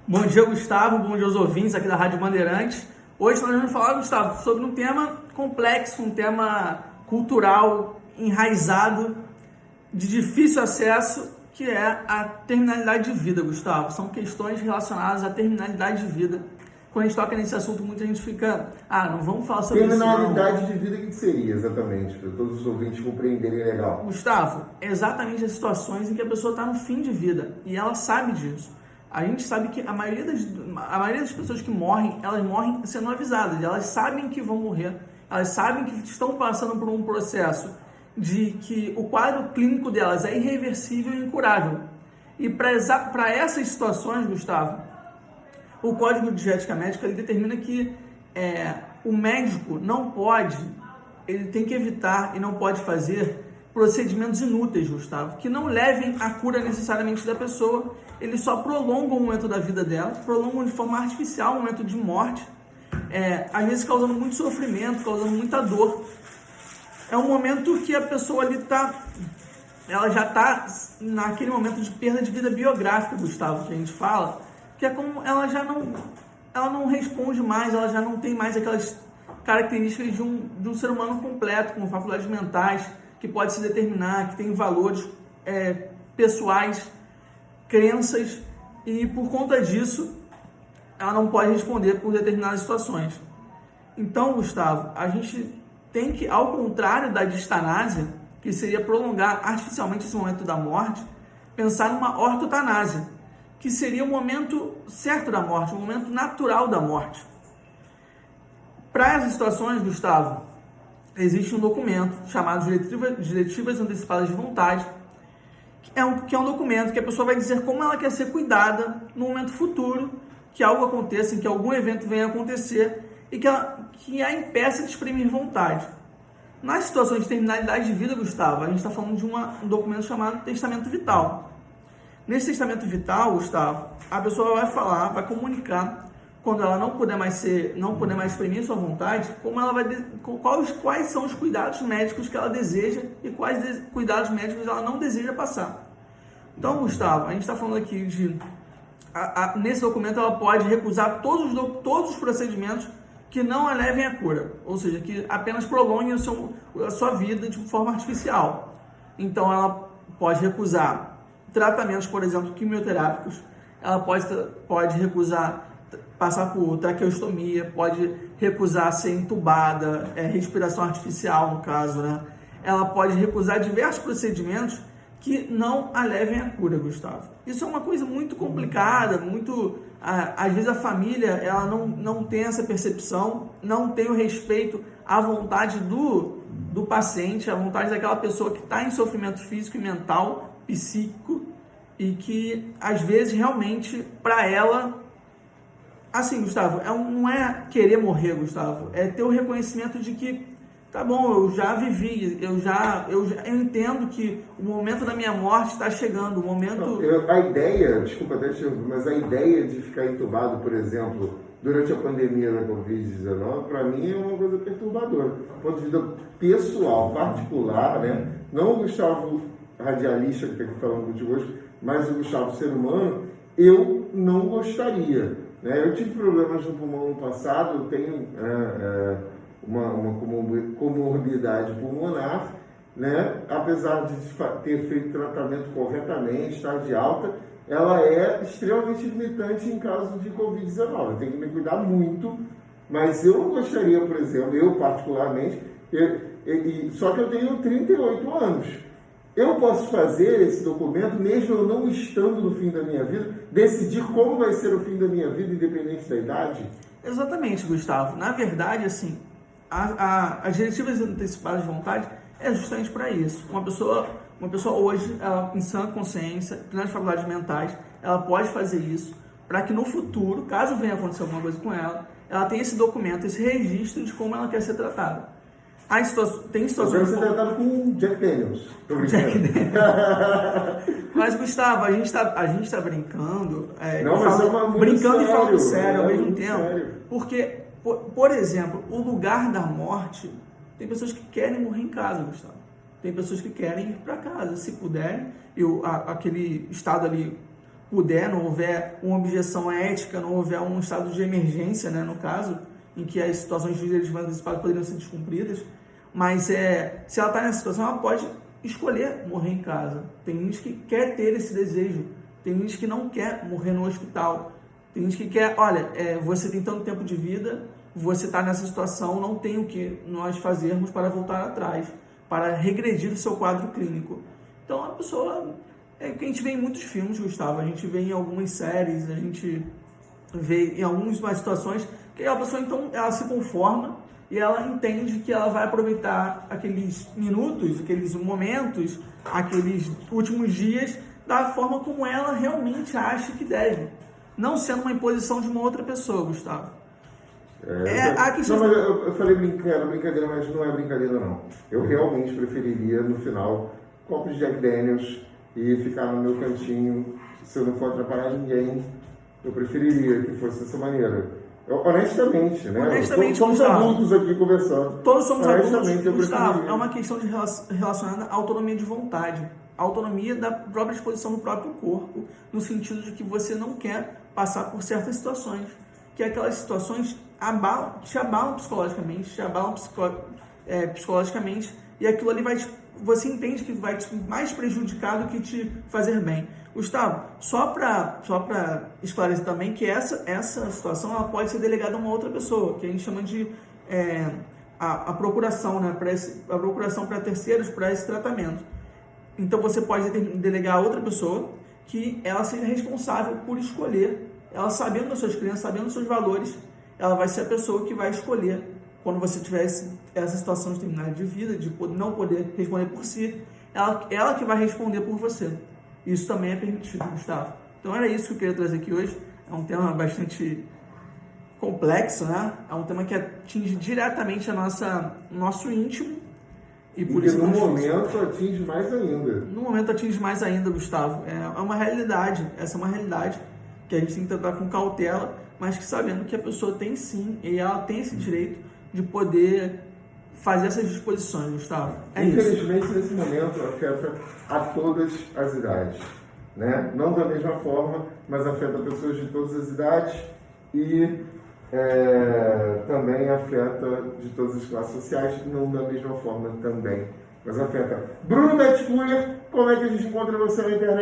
Bom dia, Gustavo. Bom dia aos ouvintes aqui da Rádio Bandeirantes. Hoje nós vamos falar, Gustavo, sobre um tema complexo, um tema cultural, enraizado, de difícil acesso, que é a terminalidade de vida, Gustavo. São questões relacionadas à terminalidade de vida. Quando a gente toca nesse assunto, muita gente fica, não vamos falar sobre isso. Terminalidade de vida, o que seria exatamente, para todos os ouvintes compreenderem legal? Gustavo, exatamente as situações em que a pessoa está no fim de vida e ela sabe disso. A gente sabe que a maioria das pessoas que morrem, elas morrem sendo avisadas, elas sabem que vão morrer, elas sabem que estão passando por um processo de que o quadro clínico delas é irreversível e incurável. E para essas situações, Gustavo, o Código de Ética Médica ele determina que o médico não pode, ele tem que evitar e não pode fazer procedimentos inúteis, Gustavo, que não levem à cura necessariamente da pessoa. Eles só prolongam o momento da vida dela, prolongam de forma artificial o momento de morte, às vezes causando muito sofrimento, causando muita dor. É um momento que a pessoa ali ela já está naquele momento de perda de vida biográfica, Gustavo, que a gente fala, que é como ela não responde mais, ela já não tem mais aquelas características de um ser humano completo, com faculdades mentais, que pode se determinar, que tem valores pessoais, crenças, e por conta disso, ela não pode responder por determinadas situações. Então, Gustavo, a gente tem que, ao contrário da distanásia, que seria prolongar artificialmente esse momento da morte, pensar numa ortotanásia, que seria o momento certo da morte, o momento natural da morte. Para essas situações, Gustavo, existe um documento chamado Diretivas Antecipadas de Vontade, que é um documento que a pessoa vai dizer como ela quer ser cuidada no momento futuro, que algo aconteça, em que algum evento venha a acontecer e que a impeça de exprimir vontade. Nas situações de terminalidade de vida, Gustavo, a gente está falando de um documento chamado Testamento Vital. Nesse Testamento Vital, Gustavo, a pessoa vai comunicar quando ela não puder mais exprimir sua vontade, quais são os cuidados médicos que ela deseja e quais cuidados médicos ela não deseja passar. Então, Gustavo, a gente está falando aqui nesse documento ela pode recusar todos os procedimentos que não a levem à cura, ou seja, que apenas prolonguem a sua vida de forma artificial. Então, ela pode recusar tratamentos, por exemplo, quimioterápicos, ela pode recusar passar por traqueostomia, pode recusar ser entubada, respiração artificial no caso, né? Ela pode recusar diversos procedimentos que não a levem à cura, Gustavo. Isso é uma coisa muito complicada, às vezes a família ela não tem essa percepção, não tem o respeito à vontade do paciente, à vontade daquela pessoa que está em sofrimento físico e mental, psíquico, e que às vezes realmente para ela, assim, Gustavo, não é querer morrer, Gustavo, é ter o reconhecimento de que, tá bom, eu já vivi, eu entendo que o momento da minha morte está chegando, o momento... A ideia, desculpa até te interromper, mas a ideia de ficar entubado, por exemplo, durante a pandemia da Covid-19, para mim é uma coisa perturbadora. Do ponto de vista pessoal, particular, né? Não o Gustavo radialista que está aqui falando contigo hoje, mas o Gustavo ser humano, eu não gostaria. Eu tive problemas no pulmão no passado, eu tenho uma comorbidade pulmonar, né? Apesar de ter feito tratamento corretamente, estar de alta, ela é extremamente limitante em caso de Covid-19. Eu tenho que me cuidar muito, mas eu não gostaria, por exemplo, eu particularmente, só que eu tenho 38 anos. Eu posso fazer esse documento, mesmo eu não estando no fim da minha vida, decidir como vai ser o fim da minha vida, independente da idade? Exatamente, Gustavo. Na verdade, assim, as diretivas antecipadas de vontade é justamente para isso. Uma pessoa hoje, ela, em sã consciência, plenas faculdades mentais, ela pode fazer isso para que no futuro, caso venha acontecer alguma coisa com ela, ela tenha esse documento, esse registro de como ela quer ser tratada. Tem situações... Eu quero ser tratado com Jack Daniels. Jack Daniels. Mas, Gustavo, a gente tá brincando, brincando e falando sério ao mesmo tempo, porque, por exemplo, o lugar da morte, tem pessoas que querem morrer em casa, Gustavo. Tem pessoas que querem ir para casa, se puderem, aquele estado ali puder, não houver uma objeção ética, não houver um estado de emergência, né, no caso, em que as situações de direitos antecipados poderiam ser descumpridas, mas se ela está nessa situação, ela pode escolher morrer em casa. Tem gente que quer ter esse desejo, tem gente que não quer morrer no hospital, tem gente que quer, olha, você tem tanto tempo de vida, você está nessa situação, não tem o que nós fazermos para voltar atrás, para regredir o seu quadro clínico. Então a pessoa, é o que a gente vê em muitos filmes, Gustavo, a gente vê em algumas séries, a gente vê em algumas situações que a pessoa então ela se conforma e ela entende que ela vai aproveitar aqueles minutos, aqueles momentos, aqueles últimos dias da forma como ela realmente acha que deve, não sendo uma imposição de uma outra pessoa, Gustavo. A questão... Não, mas eu falei brincadeira, mas não é brincadeira não. Eu realmente preferiria no final copos de Jack Daniels e ficar no meu cantinho, se eu não for atrapalhar ninguém, eu preferiria que fosse dessa maneira. Honestamente, né? Honestamente, somos adultos aqui conversando. Todos somos adultos, Gustavo. É uma questão relacionada à autonomia de vontade. A autonomia da própria disposição do próprio corpo, no sentido de que você não quer passar por certas situações. Que aquelas situações te abalam psicologicamente, psicologicamente, e aquilo ali você entende que vai te mais prejudicar do que te fazer bem. Gustavo, só para esclarecer também que essa situação ela pode ser delegada a uma outra pessoa, que a gente chama de a procuração, né, a procuração para terceiros para esse tratamento. Então você pode delegar a outra pessoa que ela seja responsável por escolher, ela sabendo das suas crenças, sabendo dos seus valores, ela vai ser a pessoa que vai escolher quando você tiver essa situação de terminar de vida, de não poder responder por si, ela que vai responder por você. Isso também é permitido, Gustavo. Então era isso que eu queria trazer aqui hoje. É um tema bastante complexo, né? É um tema que atinge diretamente nosso íntimo. E por isso no momento atinge mais ainda. No momento atinge mais ainda, Gustavo. É uma realidade. Essa é uma realidade que a gente tem que tratar com cautela, mas que sabendo que a pessoa tem sim, e ela tem esse direito de poder fazer essas disposições, Gustavo. Infelizmente, nesse momento, afeta a todas as idades, né? Não da mesma forma, mas afeta pessoas de todas as idades e também afeta de todas as classes sociais, não da mesma forma também, mas afeta. Bruno Betfuller, como é que a gente encontra você na internet?